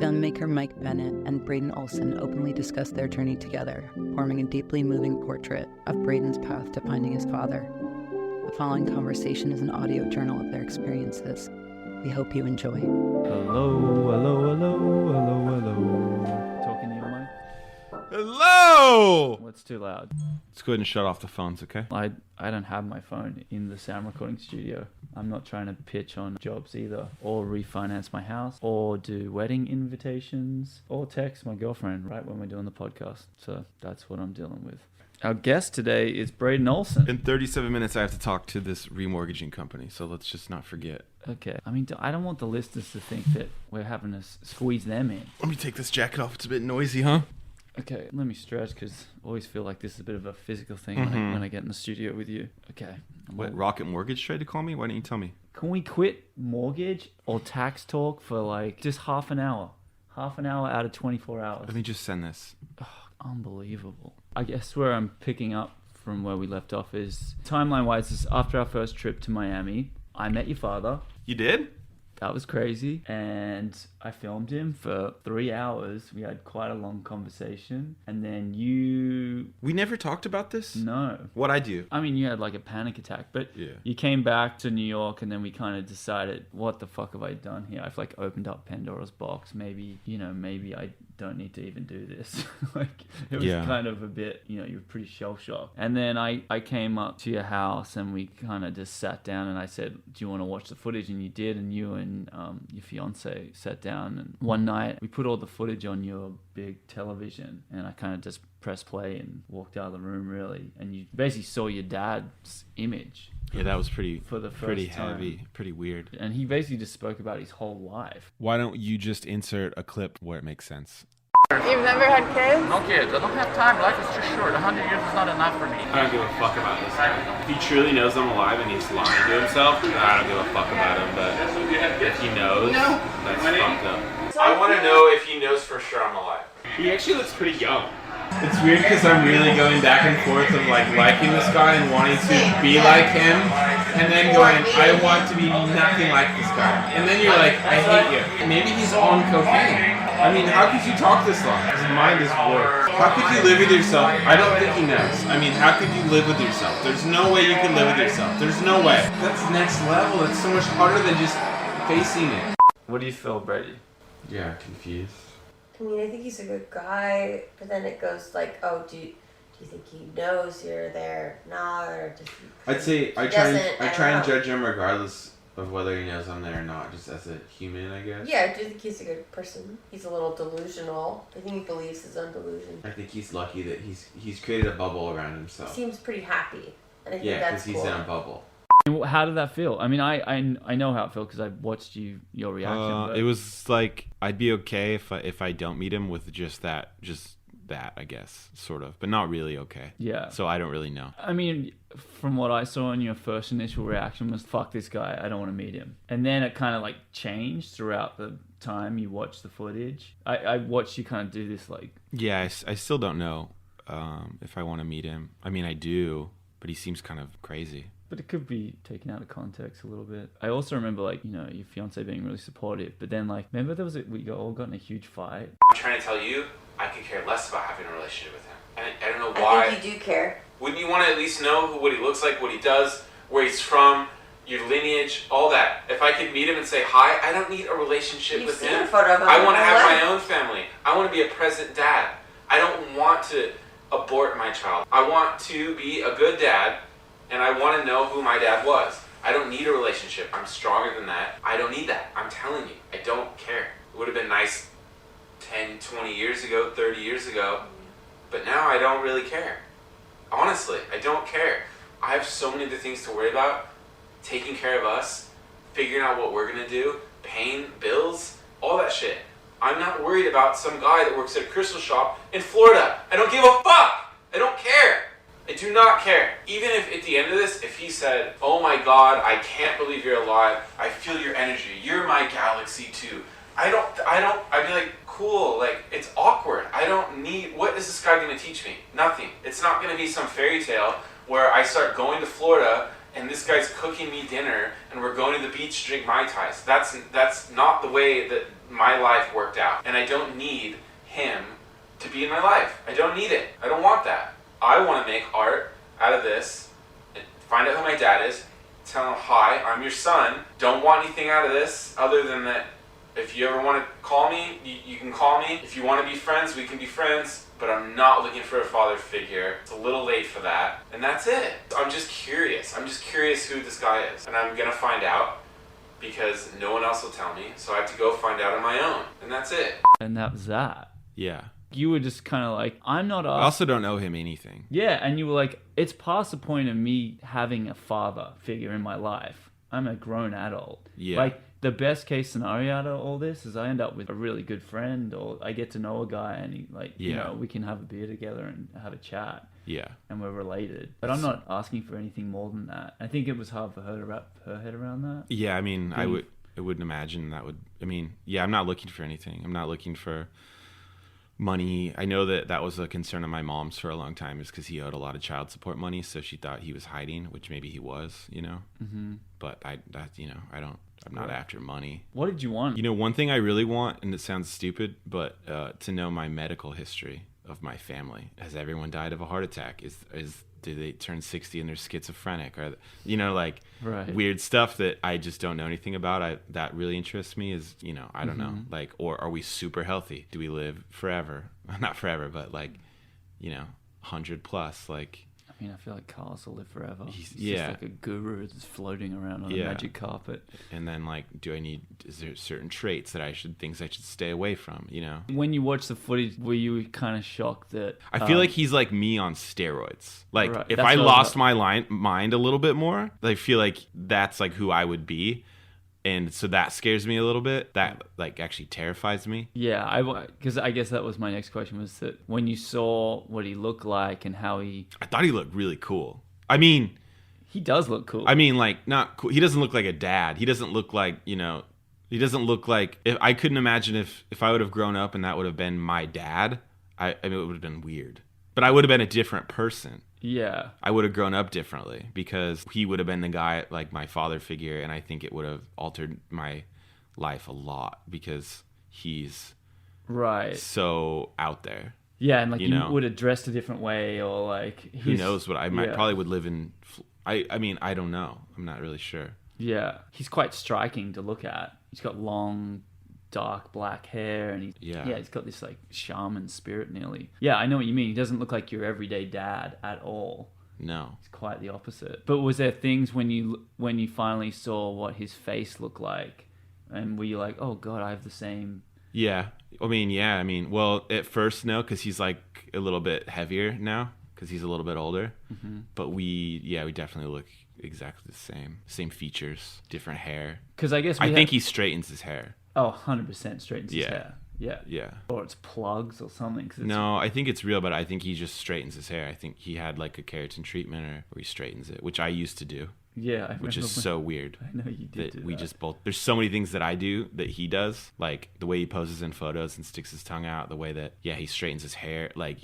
Filmmaker Mike Bennett and Brayden Olson openly discuss their journey together, forming a deeply moving portrait of Brayden's path to finding his father. The following conversation is an audio journal of their experiences. We hope you enjoy. Hello. Talking to your mic? Hello! What's too loud? Let's go ahead and shut off the phones, okay? I don't have my phone in the sound recording studio. I'm not trying to pitch on jobs either, or refinance my house, or do wedding invitations, or text my girlfriend right when we're doing the podcast. So that's what I'm dealing with. Our guest today is Brayden Olson. In 37 minutes, I have to talk to this remortgaging company, so let's just not forget. Okay. I mean, I don't want the listeners to think that we're having to squeeze them in. Let me take this jacket off. It's a bit noisy, huh? Okay, let me stretch because I always feel like this is a bit of a physical thing when I get in the studio with you. Okay. What, Rocket Mortgage tried to call me? Why didn't you tell me? Can we quit mortgage or tax talk for like just half an hour? Half an hour out of 24 hours. Let me just send this. Oh, unbelievable. I guess where I'm picking up from where we left off is, timeline-wise, is after our first trip to Miami, I met your father. You did? That was crazy. And I filmed him for 3 hours. We had quite a long conversation. And then you... We never talked about this? No. What'd I do? I mean, you had like a panic attack, but Yeah. You came back to New York and then we kind of decided, what the fuck have I done here? I've like opened up Pandora's box. Maybe I don't need to even do this. Like, it was kind of a bit, you were pretty shell-shocked. And then I came up to your house and we kind of just sat down and I said, do you want to watch the footage? And you did, and you and your fiance sat down, and one night we put all the footage on your big television and I kind of just pressed play and walked out of the room, really, and you basically saw your dad's image. Yeah, that was pretty heavy, time. Pretty weird. And he basically just spoke about his whole life. Why don't you just insert a clip where it makes sense? You've never had kids? No kids. I don't have time. Life is too short. 100 years is not enough for me. I don't give a fuck about this guy. If he truly knows I'm alive and he's lying to himself, I don't give a fuck about him. But if he knows, that's fucked up. I want to know if he knows for sure I'm alive. He actually looks pretty young. It's weird because I'm really going back and forth of like liking this guy and wanting to be like him, and then going, I want to be nothing like this guy. And then you're like, I hate you. Maybe he's on cocaine. I mean, how could you talk this long? His mind is warped. How could you live with yourself? I don't think he knows. I mean, how could you live with yourself? There's no way you can live with yourself. There's no way. That's next level. It's so much harder than just facing it. What do you feel, Brady? Yeah, confused. I mean, I think he's a good guy, but then it goes like, oh, do you think he knows you're there? Nah, or just... I'd say I try and judge him regardless of whether he knows I'm there or not, just as a human, I guess. Yeah, I do think he's a good person. He's a little delusional. I think he believes his own delusion. I think he's lucky that he's created a bubble around himself. He seems pretty happy, and I think yeah, that's because cool. he's in a bubble. How did that feel? I mean, I know how it felt because I watched your reaction. It was like, I'd be okay if I don't meet him with just that, I guess, sort of, but not really okay. Yeah. So I don't really know. I mean, from what I saw in your first initial reaction was, fuck this guy, I don't want to meet him. And then it kind of like changed throughout the time you watched the footage. I watched you kind of do this like... Yeah, I still don't know if I want to meet him. I mean, I do, but he seems kind of crazy. But it could be taken out of context a little bit. I also remember, like, your fiance being really supportive. But then, like, remember we all got in a huge fight? I'm trying to tell you, I could care less about having a relationship with him. And I don't know why. I think you do care. Wouldn't you want to at least know what he looks like, what he does, where he's from, your lineage, all that? If I could meet him and say hi, I don't need a relationship with him. A photo of him. I want to have my own family. I want to be a present dad. I don't want to abort my child. I want to be a good dad. And I want to know who my dad was. I don't need a relationship. I'm stronger than that. I don't need that. I'm telling you. I don't care. It would have been nice 10, 20 years ago, 30 years ago. But now I don't really care. Honestly, I don't care. I have so many other things to worry about. Taking care of us. Figuring out what we're going to do. Paying bills. All that shit. I'm not worried about some guy that works at a crystal shop in Florida. I don't give a fuck. I don't care. I do not care. Even if at the end of this, if he said, oh my God, I can't believe you're alive. I feel your energy. You're my galaxy too. I'd be like, cool, like, it's awkward. I don't need, what is this guy going to teach me? Nothing. It's not going to be some fairy tale where I start going to Florida and this guy's cooking me dinner, and we're going to the beach to drink Mai Tais. That's not the way that my life worked out. And I don't need him to be in my life. I don't need it. I don't want that. I want to make art out of this, find out who my dad is, tell him, hi, I'm your son. Don't want anything out of this other than that if you ever want to call me, you can call me. If you want to be friends, we can be friends. But I'm not looking for a father figure. It's a little late for that. And that's it. I'm just curious. I'm just curious who this guy is. And I'm going to find out because no one else will tell me. So I have to go find out on my own. And that's it. And that was that. Yeah. You were just kind of like, I'm not I also don't owe him anything. Yeah, and you were like, it's past the point of me having a father figure in my life. I'm a grown adult. Yeah. Like, the best case scenario out of all this is I end up with a really good friend, or I get to know a guy and he, like, you know, we can have a beer together and have a chat. Yeah. And we're related. But I'm not asking for anything more than that. I think it was hard for her to wrap her head around that. Yeah, I mean, I wouldn't imagine that would, I mean, yeah, I'm not looking for anything. I'm not looking for money. I know that was a concern of my mom's for a long time, is because he owed a lot of child support money, so she thought he was hiding, which maybe he was, you know. Mm-hmm. But I'm not after money. What did you want? You know, one thing I really want, and it sounds stupid, but to know my medical history of my family. Has everyone died of a heart attack? Did they turn 60 and they're schizophrenic? Or, you know, like weird stuff that I just don't know anything about. That really interests me is, you know, I don't know. Like, or are we super healthy? Do we live forever? Not forever, but like, you know, 100 plus, like. I mean, I feel like Carlos will live forever. He's just like a guru that's floating around on a magic carpet. And then, like, is there certain traits that things I should stay away from, you know? When you watch the footage, were you kind of shocked that... I feel like he's like me on steroids. Like, if I lost my mind a little bit more, I feel like that's like who I would be. And so that scares me a little bit. That, like, actually terrifies me. Yeah, because I guess that was my next question, was that when you saw what he looked like and how he... I thought he looked really cool. I mean... He does look cool. I mean, like, not cool. He doesn't look like a dad. He doesn't look like, you know... He doesn't look like... I couldn't imagine if I would have grown up and that would have been my dad. I mean, it would have been weird. But I would have been a different person. Yeah. I would have grown up differently because he would have been the guy, like my father figure, and I think it would have altered my life a lot because he's so out there. Yeah, and like you would have dressed a different way, or like... Who knows what I might probably would live in... I mean, I don't know. I'm not really sure. Yeah. He's quite striking to look at. He's got long... dark black hair, and he's got this like shaman spirit nearly. Yeah, I know what you mean. He doesn't look like your everyday dad at all. No, it's quite the opposite. But was there things when you finally saw what his face looked like, and were you like, oh god, I have the same? Yeah, I mean, well, at first no, because he's like a little bit heavier now because he's a little bit older. Mm-hmm. But we definitely look exactly the same features, different hair. Because I think he straightens his hair. Oh, 100% straightens his hair. Yeah. Yeah. Or it's plugs or something. No, I think it's real, but I think he just straightens his hair. I think he had like a keratin treatment or he straightens it, which I used to do. Yeah. Which is so weird. I know you did that. We just both... There's so many things that I do that he does. Like the way he poses in photos and sticks his tongue out. The way that, he straightens his hair. Like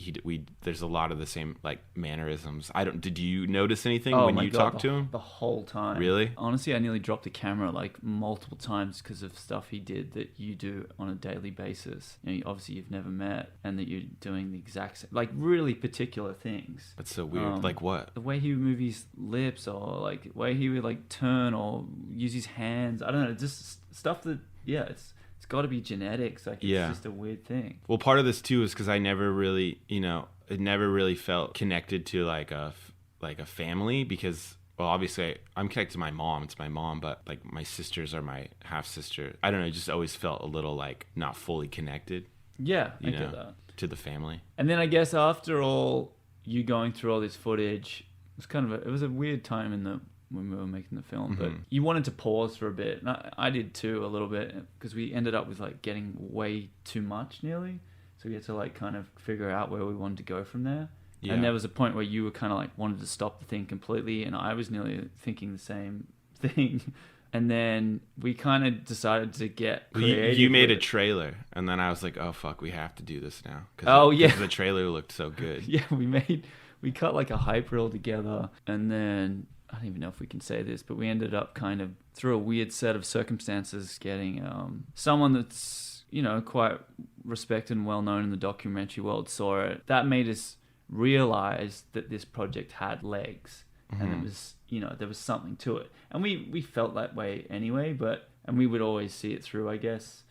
there's a lot of the same like mannerisms. Did you notice anything when you talked to him? The whole time. Really? Honestly, I nearly dropped the camera like multiple times because of stuff he did that you do on a daily basis. You know, obviously you've never met, and that you're doing the exact same, like really particular things. That's so weird. Like what? The way he would move his lips, or like the way he would like turn or use his hands. I don't know, just stuff that it's got to be genetics. Like it's just a weird thing. Well, part of this too is because I never really, it never really felt connected to like a family, because well, obviously I'm connected to my mom. It's my mom, but like my sisters are my half sister. I don't know. It just always felt a little like not fully connected. Yeah, I get that. To the family. And then I guess after all, you going through all this footage, it was a weird time when we were making the film, but you wanted to pause for a bit. And I did too, a little bit, because we ended up with like getting way too much nearly. So we had to like kind of figure out where we wanted to go from there. Yeah. And there was a point where you were kind of like wanted to stop the thing completely, and I was nearly thinking the same thing. And then we kind of decided to get creative. You made a trailer, and then I was like, oh fuck, we have to do this now. Because the trailer looked so good. Yeah, we cut like a hype reel together, and then I don't even know if we can say this, but we ended up kind of through a weird set of circumstances getting someone that's, you know, quite respected and well known in the documentary world saw it. That made us realize that this project had legs, and it was, you know, there was something to it. And we felt that way anyway, and we would always see it through, I guess.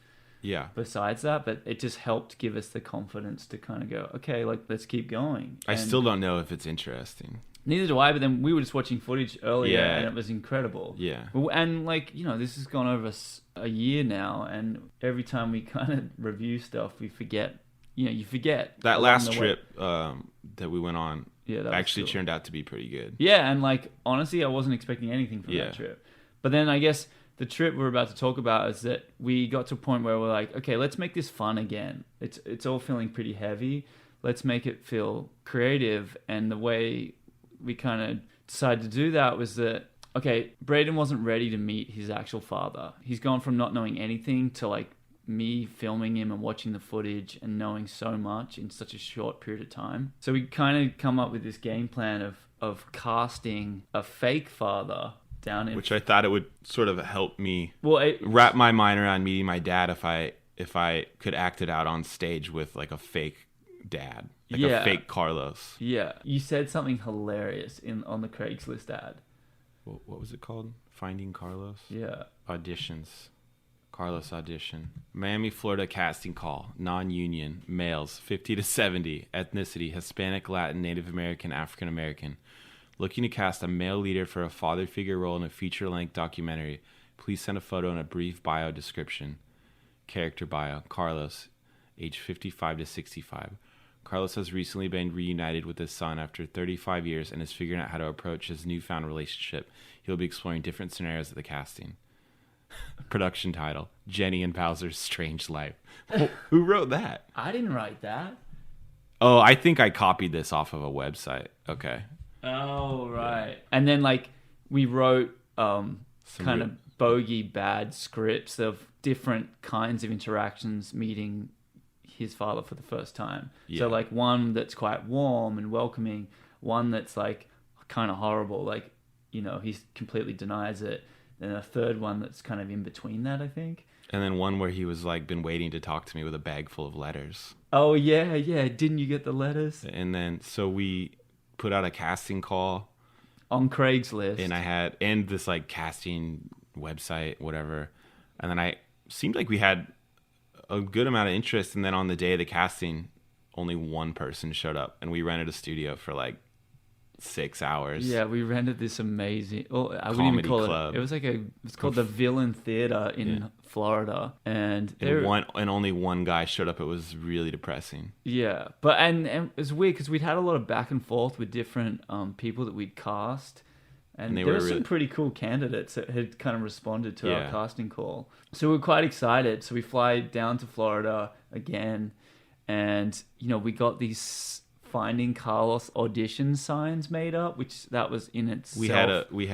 Yeah. Besides that, but it just helped give us the confidence to kind of go, okay, like, let's keep going. I still don't know if it's interesting. Neither do I, but then we were just watching footage earlier, and it was incredible. Yeah. And, like, you know, this has gone over a year now, and every time we kind of review stuff, we forget, you know, you forget. That last trip that we went on actually turned out to be pretty good. Yeah, and, like, honestly, I wasn't expecting anything from that trip. But then I guess the trip we're about to talk about is that we got to a point where we're like, okay, let's make this fun again. It's all feeling pretty heavy. Let's make it feel creative. And the way we kind of decided to do that was that, okay, Brayden wasn't ready to meet his actual father. He's gone from not knowing anything to, like, me filming him and watching the footage and knowing so much in such a short period of time. So we kind of come up with this game plan of casting a fake father down in... Which I thought it would sort of help me wrap my mind around meeting my dad if I could act it out on stage with, like, a fake dad. Like a fake Carlos. Yeah. You said something hilarious on the Craigslist ad. What was it called? Finding Carlos? Yeah. Auditions. Carlos audition. Miami, Florida casting call. Non-union. Males, 50 to 70. Ethnicity, Hispanic, Latin, Native American, African American. Looking to cast a male leader for a father figure role in a feature-length documentary. Please send a photo and a brief bio description. Character bio. Carlos, age 55 to 65. Carlos has recently been reunited with his son after 35 years and is figuring out how to approach his newfound relationship. He'll be exploring different scenarios at the casting. Production title, Jenny and Bowser's Strange Life. Who wrote that? I didn't write that. Oh, I think I copied this off of a website. Okay. Oh, right. Yeah. And then, like, we wrote kind of bogey bad scripts of different kinds of interactions meeting his father for the first time. Yeah. So, like, one that's quite warm and welcoming, one that's, like, kind of horrible, like, you know, he completely denies it. And a third one that's kind of in between that, I think. And then one where he was, like, been waiting to talk to me with a bag full of letters. Oh, yeah. Didn't you get the letters? And then, so we put out a casting call. On Craigslist. And this, like, casting website, whatever. And then seemed like we had a good amount of interest. And then on the day of the casting, only one person showed up. And we rented a studio for, like, 6 hours. Yeah, we rented this amazing. Oh, I wouldn't even call club. It was like it's called the Villain Theater in Florida, and only one guy showed up. It was really depressing. Yeah, but and it was weird because we'd had a lot of back and forth with different people that we'd cast, and there were some pretty cool candidates that had kind of responded to our casting call. So we were quite excited. So we fly down to Florida again, and you know we got these Finding Carlos audition signs made up, which that was in itself. We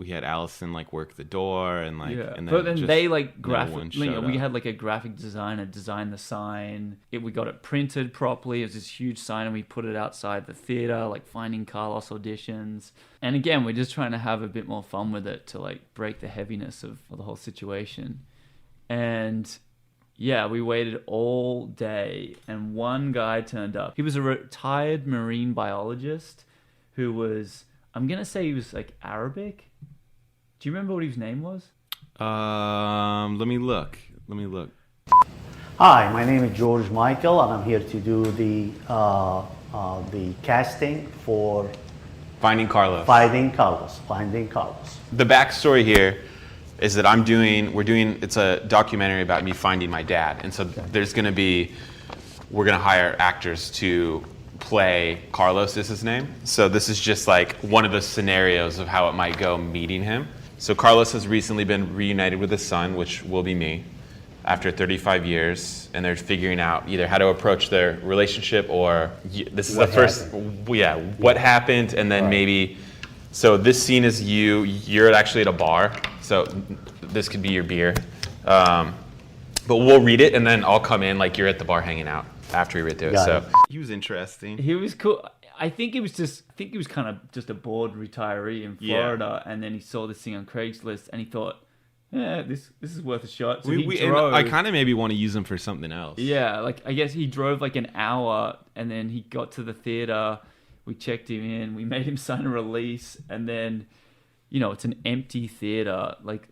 had Allison like work the door and like, and then they like we had like a graphic designer design the sign. We got it printed properly. It was this huge sign, and we put it outside the theater, like Finding Carlos auditions. And again, we're just trying to have a bit more fun with it to like break the heaviness of the whole situation. And yeah, we waited all day, and one guy turned up. He was a retired marine biologist who was, I'm going to say he was like Arabic. Do you remember what his name was? Let me look. Hi, my name is George Michael, and I'm here to do the casting for Finding Carlos. Finding Carlos. The backstory here is that it's a documentary about me finding my dad. And so we're going to hire actors to play Carlos is his name. So this is just like one of the scenarios of how it might go meeting him. So Carlos has recently been reunited with his son, which will be me, after 35 years. And they're figuring out either how to approach their relationship or what happened. And then maybe, so this scene is you're actually at a bar. So this could be your beer, but we'll read it and then I'll come in like you're at the bar hanging out after we read through it. So he was interesting. He was cool. I think he was kind of just a bored retiree in Florida, and then he saw this thing on Craigslist, and he thought, yeah, this is worth a shot. So he drove. I kind of maybe want to use him for something else. Yeah, like I guess he drove like an hour, and then he got to the theater. We checked him in. We made him sign a release, and then, it's an empty theater. Like,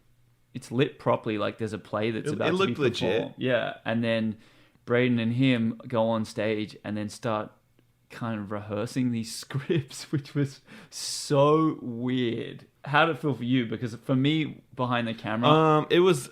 it's lit properly. Like, there's a play that's about to be performed. It looked legit. Yeah, and then Brayden and him go on stage and then start kind of rehearsing these scripts, which was so weird. How did it feel for you? Because for me, behind the camera, it was.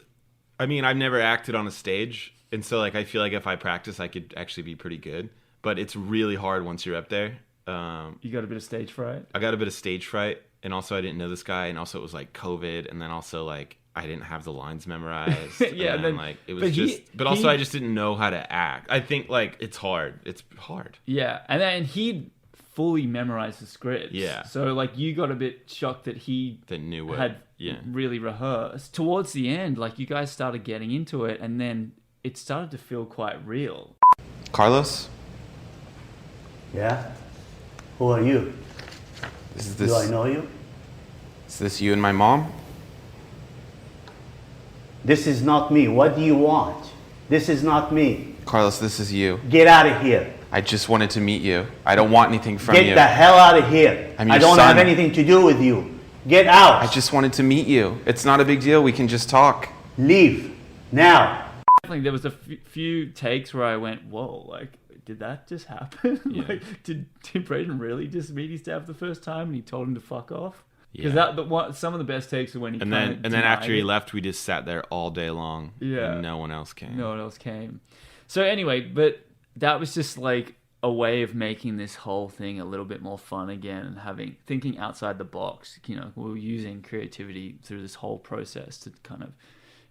I mean, I've never acted on a stage, and so like I feel like if I practice, I could actually be pretty good. But it's really hard once you're up there. You got a bit of stage fright? I got a bit of stage fright, and also I didn't know this guy, and also it was like COVID, and then also like I didn't have the lines memorized. Yeah, and then like it was but also I just didn't know how to act. I think like it's hard. It's hard. Yeah, and then he fully memorized the scripts. Yeah. So like you got a bit shocked that he had really rehearsed. Towards the end, like you guys started getting into it, and then it started to feel quite real. Carlos? Yeah? Who are you? Do I know you? Is this you and my mom? This is not me. What do you want? This is not me. Carlos, this is you. Get out of here. I just wanted to meet you. I don't want anything from you. Get the hell out of here. I don't have anything to do with you. Get out. I just wanted to meet you. It's not a big deal. We can just talk. Leave. Now. Definitely, there was a few takes where I went, whoa, like, did that just happen? Yeah. Like, did Brayden really just meet his dad for the first time and he told him to fuck off? Because some of the best takes are when he and then after he left, we just sat there all day long. Yeah, and no one else came. No one else came. So anyway, but that was just like a way of making this whole thing a little bit more fun again, and thinking outside the box. We were using creativity through this whole process to kind of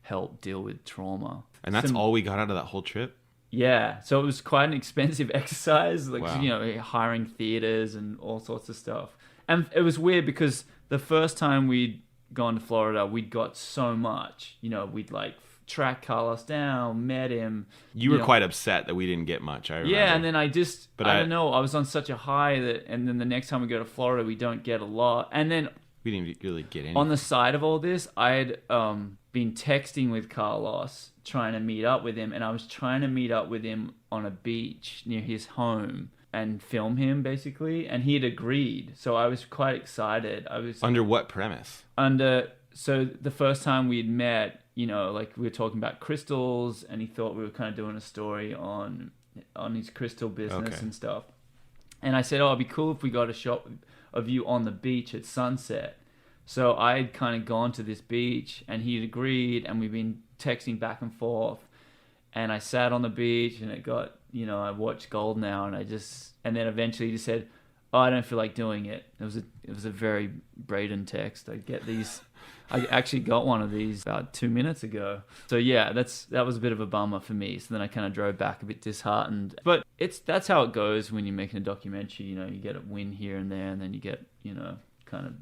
help deal with trauma. And that's all we got out of that whole trip. Yeah, so it was quite an expensive exercise, like Wow. Hiring theaters and all sorts of stuff. And it was weird because the first time we'd gone to Florida, we'd got so much. We'd like tracked Carlos down, met him. You were quite upset that we didn't get much. I remember. Yeah, and then I don't know. I was on such a high and then the next time we go to Florida, we don't get a lot. And then we didn't really get anything. On the side of all this, I had been texting with Carlos, trying to meet up with him, and I was trying to meet up with him on a beach near his home and film him, basically, and he had agreed. So I was quite excited. Under what premise? So the first time we'd met, like we were talking about crystals, and he thought we were kind of doing a story on his crystal business and stuff. And I said, it'd be cool if we got a shot of you on the beach at sunset. So I had kind of gone to this beach, and he'd agreed, and we've been texting back and forth. And I sat on the beach, and it got, I watched Gold Now, and then eventually he just said, "Oh, I don't feel like doing it." It was a very Brayden text. I actually got one of these about 2 minutes ago. So yeah, that was a bit of a bummer for me. So then I kind of drove back a bit disheartened. But that's how it goes when you're making a documentary. You get a win here and there, and then you get, kind of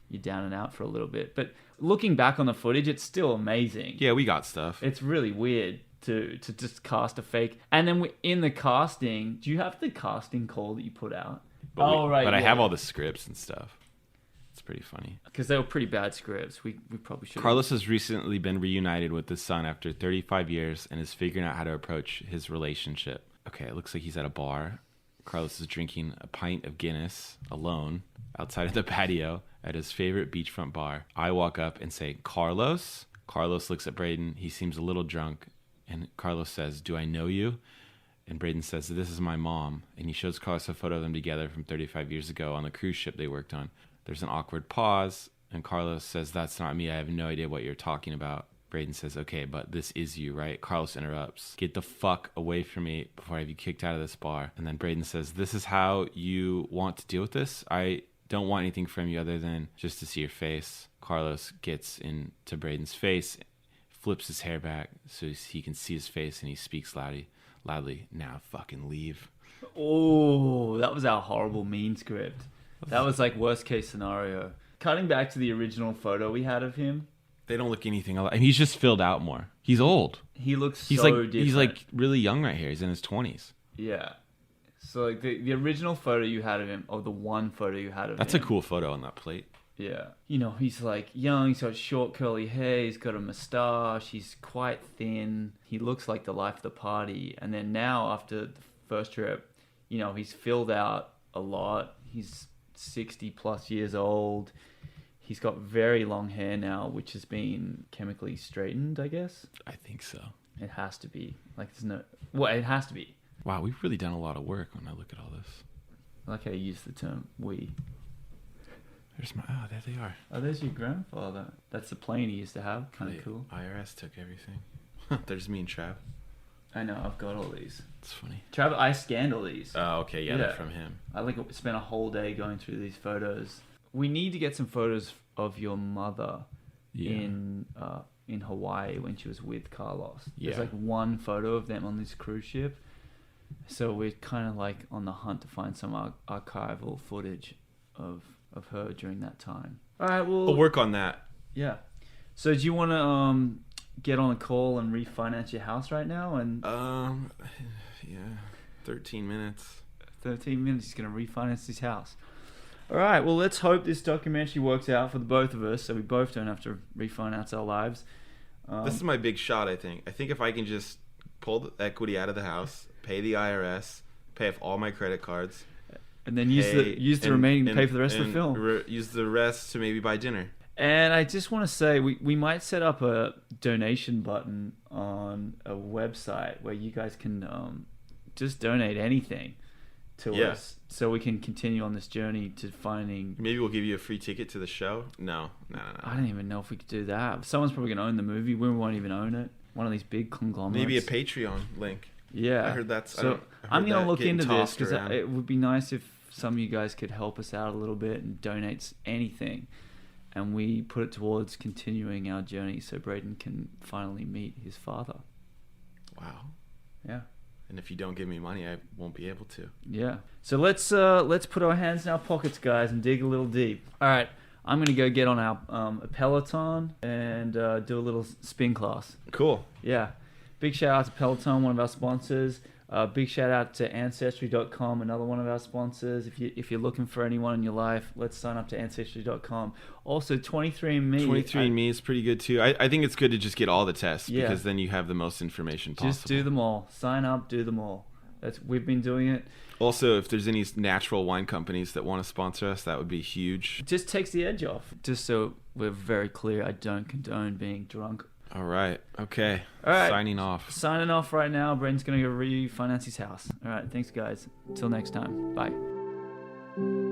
you're down and out for a little bit. But looking back on the footage, it's still amazing. Yeah, we got stuff. It's really weird to just cast a fake. And then in the casting, do you have the casting call that you put out? Right. But I have all the scripts and stuff. It's pretty funny. Because they were pretty bad scripts. We probably should. Carlos has recently been reunited with his son after 35 years and is figuring out how to approach his relationship. Okay, it looks like he's at a bar. Carlos is drinking a pint of Guinness alone outside of the patio at his favorite beachfront bar. I walk up and say, "Carlos?" Carlos looks at Brayden. He seems a little drunk. And Carlos says, "Do I know you?" And Brayden says, "This is my mom." And he shows Carlos a photo of them together from 35 years ago on the cruise ship they worked on. There's an awkward pause. And Carlos says, "That's not me. I have no idea what you're talking about." Brayden says, "Okay, but this is you, right?" Carlos interrupts, "Get the fuck away from me before I have you kicked out of this bar." And then Brayden says, "This is how you want to deal with this? I don't want anything from you other than just to see your face." Carlos gets into Brayden's face, flips his hair back so he can see his face, and he speaks loudly, "Now fucking leave." Oh, that was our horrible mean script. That was like worst case scenario. Cutting back to the original photo we had of him. They don't look anything alike. He's just filled out more. He's old. He looks different. He's like really young right here. He's in his 20s. Yeah. So like the original photo you had of him, or the one photo you had of him. That's a cool photo on that plate. Yeah. You know, he's like young, he's got short curly hair, he's got a moustache, he's quite thin. He looks like the life of the party. And then now after the first trip, you know, he's filled out a lot. He's 60 plus years old. He's got very long hair now, which has been chemically straightened, I guess. I think so. It has to be. Like, there's no... Well, it has to be. Wow, we've really done a lot of work when I look at all this. I like how you use the term we. There's my... Oh, there they are. Oh, there's your grandfather. That's the plane he used to have. Kind of cool. IRS took everything. There's me and Trav. I know, I've got all these. It's funny. Trav, I scanned all these. Oh, okay, yeah, they're from him. I like spent a whole day going through these photos. We need to get some photos of your mother in Hawaii when she was with Carlos. There's like one photo of them on this cruise ship. So we're kind of like on the hunt to find some archival footage of her during that time. All right, we'll work on that. Yeah. So do you want to get on a call and refinance your house right now? And 13 minutes. 13 minutes, he's going to refinance his house. All right, well, let's hope this documentary works out for the both of us so we both don't have to refinance our lives. This is my big shot, I think. I think if I can just pull the equity out of the house, pay the IRS, pay off all my credit cards, and then use the remaining to pay for the rest of the film. Use the rest to maybe buy dinner. And I just want to say, we might set up a donation button on a website where you guys can just donate anything to us so we can continue on this journey to finding... Maybe we'll give you a free ticket to the show? No. I don't even know if we could do that. Someone's probably going to own the movie. We won't even own it. One of these big conglomerates. Maybe a Patreon link. Yeah. I heard that's... So I'm going to look into this because it would be nice if some of you guys could help us out a little bit and donate anything. And we put it towards continuing our journey so Brayden can finally meet his father. Wow. Yeah. And if you don't give me money, I won't be able to. Yeah. So let's put our hands in our pockets, guys, and dig a little deep. All right. I'm going to go get on our a Peloton and do a little spin class. Cool. Yeah. Big shout out to Peloton, one of our sponsors. Big shout out to Ancestry.com, another one of our sponsors. If you're looking for anyone in your life, let's sign up to Ancestry.com. Also, 23andMe. 23andMe is pretty good too. I think it's good to just get all the tests because then you have the most information possible. Just do them all. Sign up, do them all. We've been doing it. Also, if there's any natural wine companies that want to sponsor us, that would be huge. It just takes the edge off. Just so we're very clear, I don't condone being drunk. All right. Okay. All right. Signing off. Signing off right now. Brayden's going to go refinance his house. All right. Thanks, guys. Until next time. Bye.